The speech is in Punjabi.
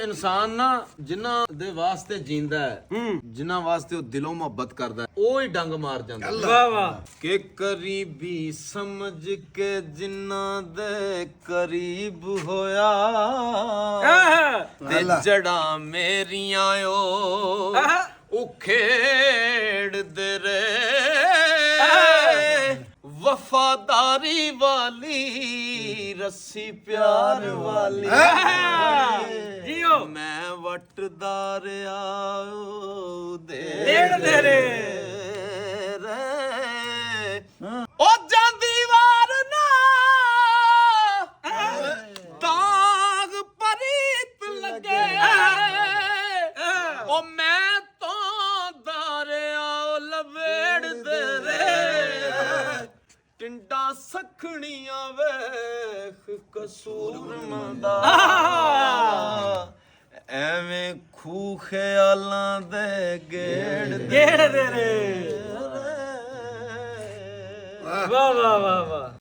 ਇਨਸਾਨ ਨਾ ਜਿਨ੍ਹਾਂ ਦੇ ਵਾਸਤੇ ਜੀਂਦਾ ਹੈ, ਜਿਨ੍ਹਾਂ ਵਾਸਤੇ ਉਹ ਦਿਲੋਂ ਮੁਹੱਬਤ ਕਰਦਾ ਹੈ, ਉਹ ਹੀ ਡੰਗ ਮਾਰ ਜਾਂਦਾ। ਵਾਹ ਵਾਹ। ਕਿ ਕਰੀਬੀ ਸਮਝ ਕੇ ਜਿਨ੍ਹਾਂ ਦੇ ਕਰੀਬ ਹੋਇਆ ਤੇ ਜੜਾਂ ਮੇਰੀਆਂ ਉਹ ਖੇਡਦੇ ਰੇ ਵਫਾਦਾਰੀ ਵਾਲੀ ਰੱਸੀ ਪਿਆਰ ਵਾਲੀ ਜੀਓ ਮੈਂ ਵਟਦਾ ਰਿਆ ਦੇਣ ਰੇ ਉਹ ਜਾਂਦੀ ਵਾਰ ਨਾ ਦਾਗ ਪਰੀਤ ਲੱਗੇ ਉਹ ਮੈਂ ਤੋਂ ਦਾਰਿਆ ਲਵੇੜਦੇ ਰੇ ਟਿੰਡਾ ਸਖਣੀਆਂ ਵੇਖ ਕਸੂਰ ਮੰਦਾ ਐਵੇਂ ਖੂ ਖਿਆਲਾਂ ਦੇ ਗੇੜ ਦੇ ਰੇ। ਵਾਹ ਵਾਹ ਵਾਹ ਵਾਹ।